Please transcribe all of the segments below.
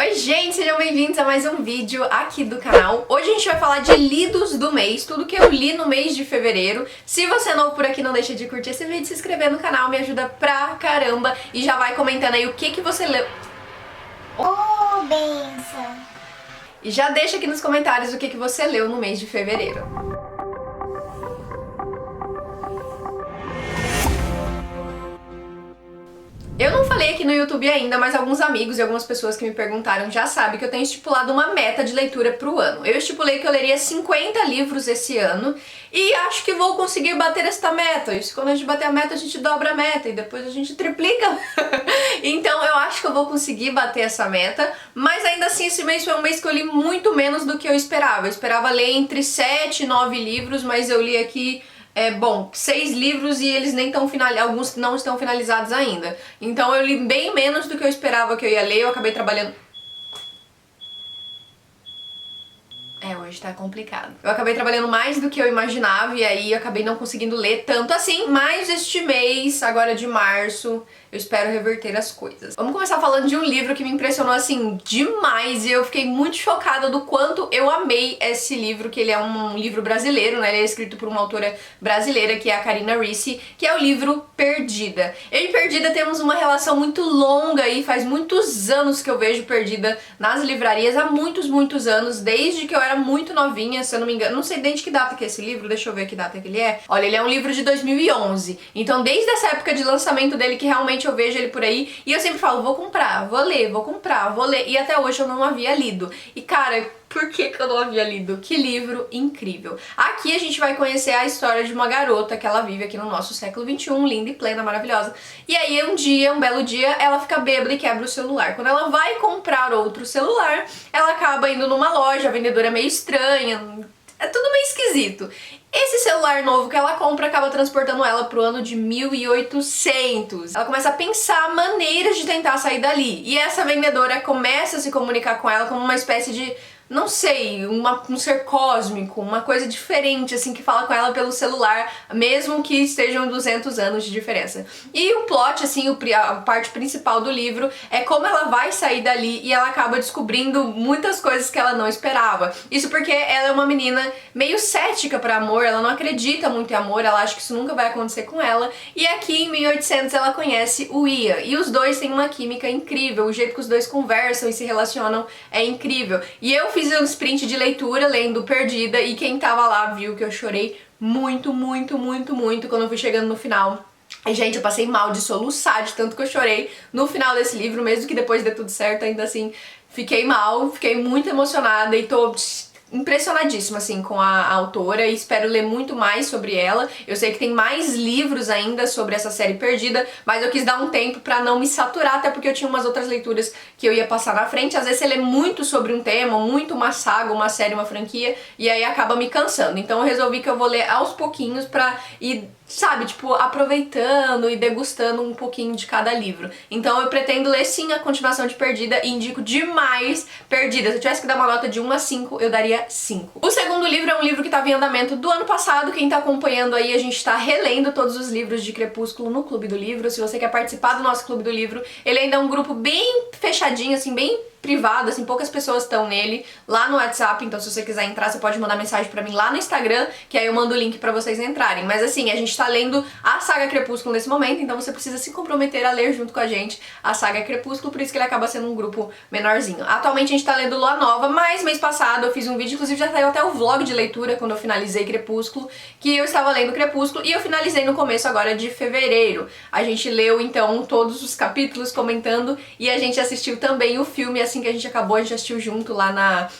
Oi gente, sejam bem-vindos a mais um vídeo aqui do canal. Hoje a gente vai falar de lidos do mês, tudo que eu li no mês de fevereiro. Se você é novo por aqui, não deixa de curtir esse vídeo, se inscrever no canal, me ajuda pra caramba. E já vai comentando aí o que você leu. Oh, benção! E já deixa aqui nos comentários o que você leu no mês de fevereiro. Eu não falei aqui no YouTube ainda, mas alguns amigos e algumas pessoas que me perguntaram já sabem que eu tenho estipulado uma meta de leitura pro ano. Eu estipulei que eu leria 50 livros esse ano e acho que vou conseguir bater esta meta. Isso, quando a gente bater a meta, a gente dobra a meta e depois a gente triplica. Então eu acho que eu vou conseguir bater essa meta, mas ainda assim esse mês foi um mês que eu li muito menos do que eu esperava. Eu esperava ler entre 7 e 9 livros, mas eu li aqui 6 livros e eles nem estão finalizados, alguns não estão finalizados ainda. Então eu li bem menos do que eu esperava que eu ia ler, eu acabei trabalhando... hoje tá complicado. Eu acabei trabalhando mais do que eu imaginava e aí eu acabei não conseguindo ler tanto assim, mas este mês, agora de março, eu espero reverter as coisas. Vamos começar falando de um livro que me impressionou assim demais e eu fiquei muito chocada do quanto eu amei esse livro, que ele é um livro brasileiro, né? Ele é escrito por uma autora brasileira, que é a Karina Ricci, que é o livro Perdida. Eu e Perdida temos uma relação muito longa e faz muitos anos que eu vejo Perdida nas livrarias, há muitos anos, desde que eu era muito novinha, se eu não me engano. Não sei desde que data que é esse livro, deixa eu ver que data que ele é. Olha, ele é um livro de 2011, então desde essa época de lançamento dele que realmente eu vejo ele por aí, e eu sempre falo, vou comprar, vou ler, vou comprar, vou ler, e até hoje eu não havia lido. E cara, por que eu não havia lido? Que livro incrível! Aqui a gente vai conhecer a história de uma garota que ela vive aqui no nosso século XXI, linda e plena, maravilhosa. E aí um belo dia, ela fica bêbada e quebra o celular. Quando ela vai comprar outro celular, ela acaba indo numa loja, a vendedora é meio estranha, é tudo meio esquisito. Esse celular novo que ela compra acaba transportando ela pro ano de 1800. Ela começa a pensar maneiras de tentar sair dali. E essa vendedora começa a se comunicar com ela como uma espécie de, não sei, um ser cósmico, uma coisa diferente, assim, que fala com ela pelo celular, mesmo que estejam 200 anos de diferença. E o plot, assim, a parte principal do livro é como ela vai sair dali e ela acaba descobrindo muitas coisas que ela não esperava. Isso porque ela é uma menina meio cética pra amor, ela não acredita muito em amor, ela acha que isso nunca vai acontecer com ela. E aqui em 1800 ela conhece o Ian, e os dois têm uma química incrível, o jeito que os dois conversam e se relacionam é incrível. E eu fiz um sprint de leitura lendo Perdida e quem tava lá viu que eu chorei muito quando eu fui chegando no final. E, gente, eu passei mal de soluçar de tanto que eu chorei no final desse livro, mesmo que depois dê tudo certo, ainda assim fiquei mal, fiquei muito emocionada e tô impressionadíssima, assim, com a autora e espero ler muito mais sobre ela. Eu sei que tem mais livros ainda sobre essa série Perdida, mas eu quis dar um tempo pra não me saturar, até porque eu tinha umas outras leituras que eu ia passar na frente. Às vezes você lê muito sobre um tema, muito uma saga, uma série, uma franquia, e aí acaba me cansando. Então eu resolvi que eu vou ler aos pouquinhos pra ir, sabe, tipo, aproveitando e degustando um pouquinho de cada livro. Então eu pretendo ler sim a continuação de Perdida e indico demais Perdida. Se eu tivesse que dar uma nota de 1 a 5, eu daria 5. O segundo livro é um livro que estava em andamento do ano passado. Quem tá acompanhando aí, a gente tá relendo todos os livros de Crepúsculo no Clube do Livro. Se você quer participar do nosso Clube do Livro, ele ainda é um grupo bem fechadinho, assim, bem privado, assim, poucas pessoas estão nele, lá no WhatsApp, então se você quiser entrar, você pode mandar mensagem pra mim lá no Instagram, que aí eu mando o link pra vocês entrarem. Mas assim, a gente tá lendo a saga Crepúsculo nesse momento, então você precisa se comprometer a ler junto com a gente a saga Crepúsculo, por isso que ele acaba sendo um grupo menorzinho. Atualmente a gente tá lendo Lua Nova, mas mês passado eu fiz um vídeo, inclusive já saiu até o vlog de leitura quando eu finalizei Crepúsculo, que eu estava lendo Crepúsculo e eu finalizei no começo agora de fevereiro. A gente leu então todos os capítulos comentando e a gente assistiu também o filme assim que a gente acabou, a gente assistiu junto lá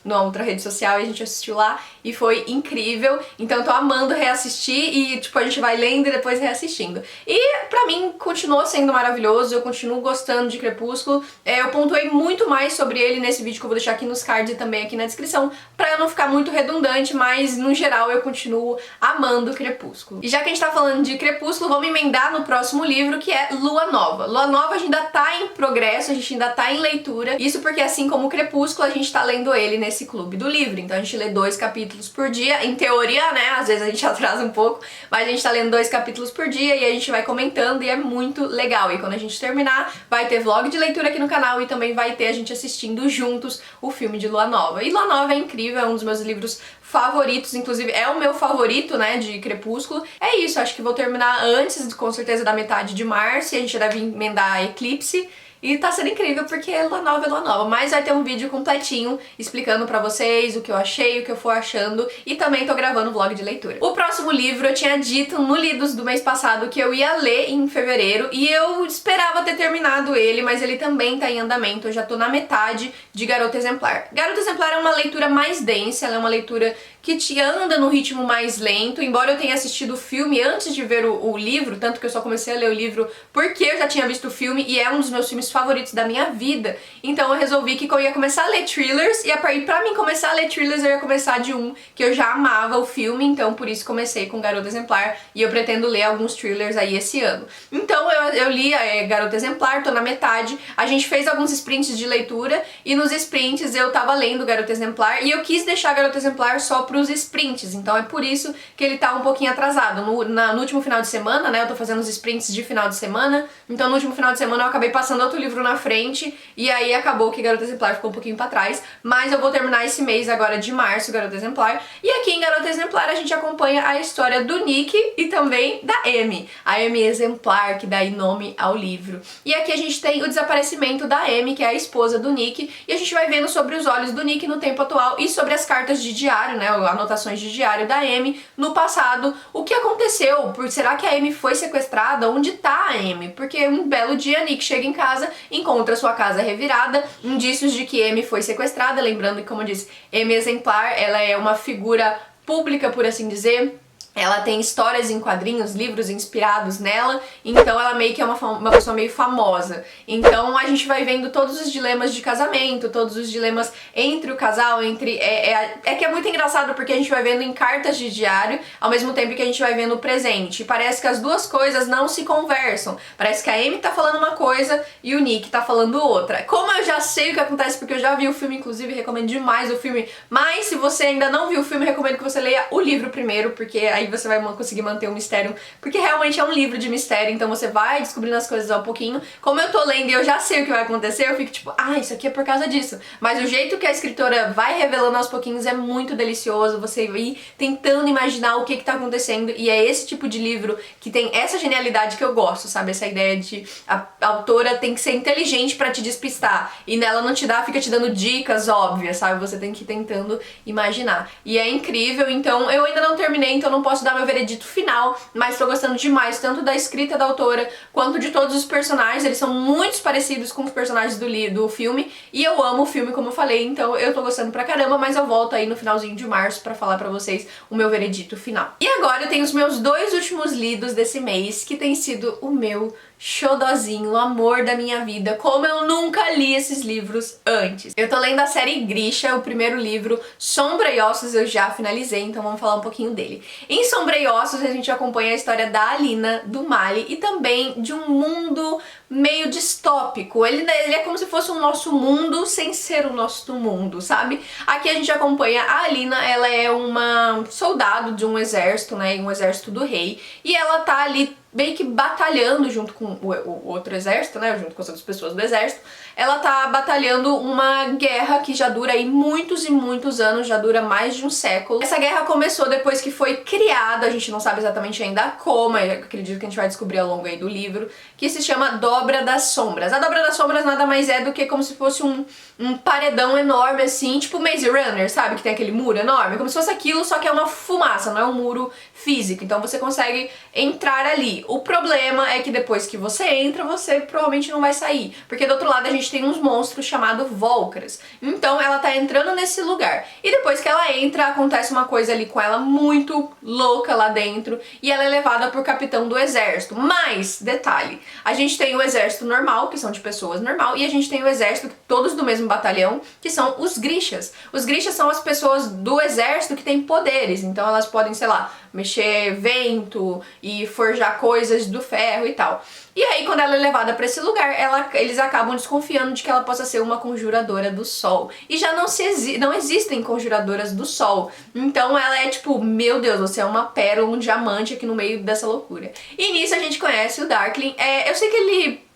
na outra rede social e a gente assistiu lá e foi incrível. Então eu tô amando reassistir e tipo, a gente vai lendo e depois reassistindo. E pra mim continuou sendo maravilhoso, eu continuo gostando de Crepúsculo. Eu pontuei muito mais sobre ele nesse vídeo que eu vou deixar aqui nos cards e também aqui na descrição, pra eu não ficar muito redundante, mas no geral eu continuo amando Crepúsculo. E já que a gente tá falando de Crepúsculo, vamos emendar no próximo livro, que é Lua Nova. Lua Nova a gente ainda tá em progresso, a gente ainda tá em leitura, isso porque porque assim como o Crepúsculo, a gente tá lendo ele nesse clube do livro. Então a gente lê 2 capítulos por dia, em teoria, né? Às vezes a gente atrasa um pouco, mas a gente tá lendo 2 capítulos por dia e a gente vai comentando e é muito legal. E quando a gente terminar, vai ter vlog de leitura aqui no canal e também vai ter a gente assistindo juntos o filme de Lua Nova. E Lua Nova é incrível, é um dos meus livros favoritos, inclusive é o meu favorito, né, de Crepúsculo. É isso, acho que vou terminar antes, com certeza, da metade de março e a gente deve emendar Eclipse. E tá sendo incrível porque é Lua Nova, mas vai ter um vídeo completinho explicando pra vocês o que eu achei, o que eu for achando e também tô gravando vlog de leitura. O próximo livro eu tinha dito no Lidos do mês passado que eu ia ler em fevereiro e eu esperava ter terminado ele, mas ele também tá em andamento, eu já tô na metade de Garota Exemplar. Garota Exemplar é uma leitura mais densa, ela é uma leitura que te anda no ritmo mais lento, embora eu tenha assistido o filme antes de ver o livro, tanto que eu só comecei a ler o livro porque eu já tinha visto o filme e é um dos meus filmes favoritos da minha vida. Então eu resolvi que eu ia começar a ler thrillers e pra mim começar a ler thrillers eu ia começar de um que eu já amava o filme, então por isso comecei com Garota Exemplar e eu pretendo ler alguns thrillers aí esse ano. Então eu li Garota Exemplar, tô na metade, a gente fez alguns sprints de leitura e nos sprints eu tava lendo Garota Exemplar e eu quis deixar Garota Exemplar só pros sprints, então é por isso que ele tá um pouquinho atrasado. No último final de semana, né, eu tô fazendo os sprints de final de semana, então no último final de semana eu acabei passando outro livro na frente e aí acabou que Garota Exemplar ficou um pouquinho pra trás, mas eu vou terminar esse mês agora de março, Garota Exemplar, e aqui em Garota Exemplar a gente acompanha a história do Nick e também da Amy, a Amy Exemplar, que dá nome ao livro. E aqui a gente tem o desaparecimento da Amy, que é a esposa do Nick, e a gente vai vendo sobre os olhos do Nick no tempo atual e sobre as cartas de diário, né, anotações de diário da Amy no passado, o que aconteceu, será que a Amy foi sequestrada, onde tá a Amy? Porque um belo dia Nick chega em casa, encontra sua casa revirada, indícios de que Amy foi sequestrada, lembrando que, como eu disse, Amy Exemplar, ela é uma figura pública, por assim dizer. Ela tem histórias em quadrinhos, livros inspirados nela, então ela meio que é uma pessoa meio famosa. Então a gente vai vendo todos os dilemas de casamento, todos os dilemas entre o casal, que é muito engraçado porque a gente vai vendo em cartas de diário, ao mesmo tempo que a gente vai vendo o presente. E parece que as duas coisas não se conversam. Parece que a Amy tá falando uma coisa e o Nick tá falando outra. Como eu já sei o que acontece, porque eu já vi o filme, inclusive recomendo demais o filme, mas se você ainda não viu o filme, recomendo que você leia o livro primeiro, porque aí você vai conseguir manter o mistério, porque realmente é um livro de mistério, então você vai descobrindo as coisas ao pouquinho. Como eu tô lendo e eu já sei o que vai acontecer, eu fico tipo, isso aqui é por causa disso. Mas o jeito que a escritora vai revelando aos pouquinhos é muito delicioso, você ir tentando imaginar o que tá acontecendo, e é esse tipo de livro que tem essa genialidade que eu gosto, sabe? Essa ideia de a autora tem que ser inteligente pra te despistar, e nela não fica te dando dicas óbvias, sabe? Você tem que ir tentando imaginar. E é incrível, então eu ainda não terminei, então não posso dar meu veredito final, mas tô gostando demais, tanto da escrita da autora, quanto de todos os personagens. Eles são muito parecidos com os personagens do filme, e eu amo o filme, como eu falei, então eu tô gostando pra caramba, mas eu volto aí no finalzinho de março pra falar pra vocês o meu veredito final. E agora eu tenho os meus 2 últimos lidos desse mês, que tem sido o meu xodozinho, o amor da minha vida, como eu nunca li esses livros antes. Eu tô lendo a série Grisha, o primeiro livro, Sombra e Ossos, eu já finalizei, então vamos falar um pouquinho dele. Em Sombra e Ossos a gente acompanha a história da Alina, do Mali e também de um mundo meio distópico. Ele é como se fosse o nosso mundo sem ser o nosso mundo, sabe? Aqui a gente acompanha a Alina, ela é uma soldado de um exército, né, um exército do rei, e ela tá ali meio que batalhando junto com o outro exército, né, junto com as outras pessoas do exército. Ela tá batalhando uma guerra que já dura aí muitos e muitos anos, já dura mais de um século. Essa guerra começou depois que foi criada, a gente não sabe exatamente ainda como, eu acredito que a gente vai descobrir ao longo aí do livro, que se chama Dobra das Sombras. A Dobra das Sombras nada mais é do que como se fosse um paredão enorme assim, tipo Maze Runner, sabe? Que tem aquele muro enorme, como se fosse aquilo, só que é uma fumaça, não é um muro físico, então você consegue entrar ali. O problema é que depois que você entra, você provavelmente não vai sair, porque do outro lado a gente tem uns monstros chamados Volcras. Então ela tá entrando nesse lugar, e depois que ela entra, acontece uma coisa ali com ela muito louca lá dentro, e ela é levada por capitão do exército. Mas, detalhe, a gente tem o exército normal, que são de pessoas normal, e a gente tem o exército, todos do mesmo batalhão, que são os Grishas. Os Grishas são as pessoas do exército que têm poderes, então elas podem, sei lá, mexer vento e forjar coisas do ferro e tal. E aí, quando ela é levada pra esse lugar, eles acabam desconfiando de que ela possa ser uma conjuradora do sol. E já não existem conjuradoras do sol. Então ela é tipo, meu Deus, você é uma pérola, um diamante aqui no meio dessa loucura. E nisso a gente conhece o Darkling. Eu sei que ele...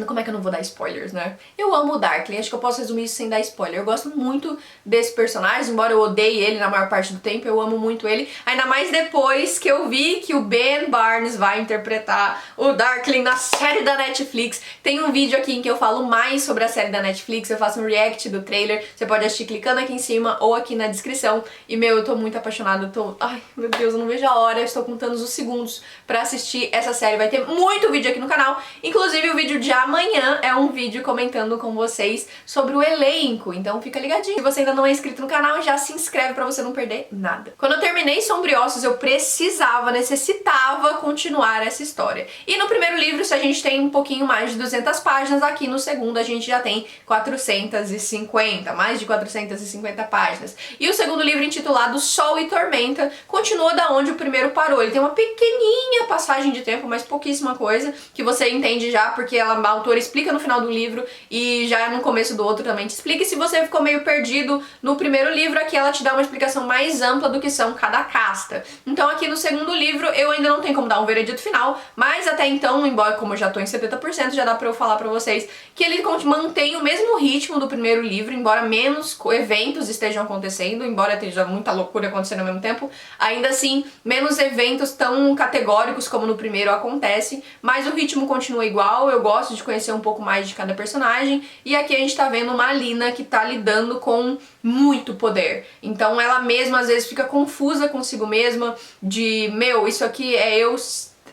Como é que eu não vou dar spoilers, né? Eu amo o Darkling, acho que eu posso resumir isso sem dar spoiler. Eu gosto muito desse personagem, embora eu odeie ele na maior parte do tempo, eu amo muito ele. Ainda mais depois que eu vi que o Ben Barnes vai interpretar o Darkling na série da Netflix. Tem um vídeo aqui em que eu falo mais sobre a série da Netflix, eu faço um react do trailer, você pode assistir clicando aqui em cima ou aqui na descrição. E meu, eu tô muito apaixonada, ai meu Deus, eu não vejo a hora, eu estou contando os segundos pra assistir essa série. Vai ter muito vídeo aqui no canal, inclusive o vídeo de amanhã é um vídeo comentando com vocês sobre o elenco, então fica ligadinho. Se você ainda não é inscrito no canal, já se inscreve pra você não perder nada. Quando eu terminei Sombriossos, eu necessitava continuar essa história. E no primeiro livro, se a gente tem um pouquinho mais de 200 páginas, aqui no segundo a gente já tem 450, mais de 450 páginas. E o segundo livro, intitulado Sol e Tormenta, continua da onde o primeiro parou. Ele tem uma pequenininha passagem de tempo, mas pouquíssima coisa, que você entende já, porque a autora explica no final do livro e já no começo do outro também te explica. E se você ficou meio perdido no primeiro livro, aqui ela te dá uma explicação mais ampla do que são cada casta. Então aqui no segundo livro eu ainda não tenho como dar um veredito final, mas até então, embora como eu já tô em 70%, já dá pra eu falar pra vocês que ele mantém o mesmo ritmo do primeiro livro, embora menos eventos estejam acontecendo, embora esteja muita loucura acontecendo ao mesmo tempo, ainda assim, menos eventos tão categóricos como no primeiro acontece, mas o ritmo continua igual. Eu gosto de conhecer um pouco mais de cada personagem, e aqui a gente tá vendo uma Alina que tá lidando com muito poder. Então ela mesma às vezes fica confusa consigo mesma de, meu, isso aqui é eu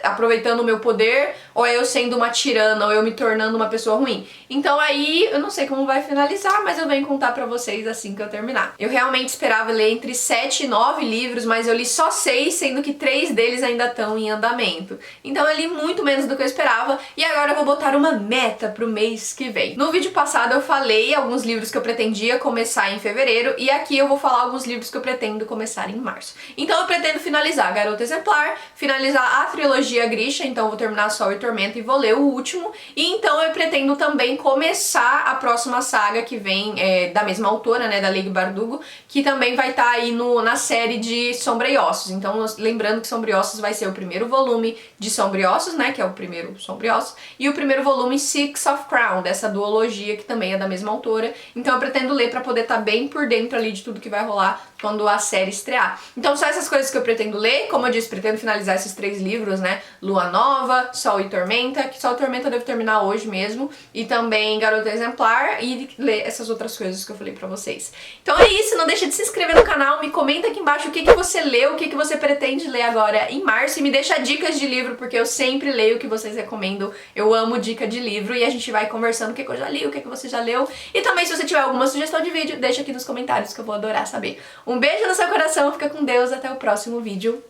aproveitando o meu poder, ou é eu sendo uma tirana, ou eu me tornando uma pessoa ruim. Então aí, eu não sei como vai finalizar, mas eu venho contar pra vocês assim que eu terminar. Eu realmente esperava ler entre 7 e 9 livros, mas eu li só 6, sendo que 3 deles ainda estão em andamento. Então eu li muito menos do que eu esperava, e agora eu vou botar uma meta pro mês que vem. No vídeo passado eu falei alguns livros que eu pretendia começar em fevereiro, e aqui eu vou falar alguns livros que eu pretendo começar em março. Então eu pretendo finalizar Garota Exemplar, finalizar a trilogia Grisha, então eu vou terminar Sol e Tormenta e vou ler o último, e então eu pretendo também começar a próxima saga que vem da mesma autora, né, da Leigh Bardugo, que também vai estar aí na série de Sombra e Ossos. Então lembrando que Sombra e Ossos vai ser o primeiro volume de Sombra e Ossos, né, que é o primeiro Sombra e Ossos, e o primeiro volume Six of Crown, dessa duologia que também é da mesma autora. Então eu pretendo ler pra poder estar bem por dentro ali de tudo que vai rolar quando a série estrear. Então só essas coisas que eu pretendo ler. Como eu disse, pretendo finalizar esses 3 livros, né, Lua Nova, Sol e Tormenta, que Sol e Tormenta eu devo terminar hoje mesmo, e também Garota Exemplar, e ler essas outras coisas que eu falei pra vocês. Então é isso, não deixa de se inscrever no canal, me comenta aqui embaixo o que você leu, o que você pretende ler agora em março, e me deixa dicas de livro, porque eu sempre leio o que vocês recomendam. Eu amo dica de livro, e a gente vai conversando o que eu já li, o que você já leu, e também se você tiver alguma sugestão de vídeo, deixa aqui nos comentários que eu vou adorar saber. Um beijo no seu coração, fica com Deus, até o próximo vídeo.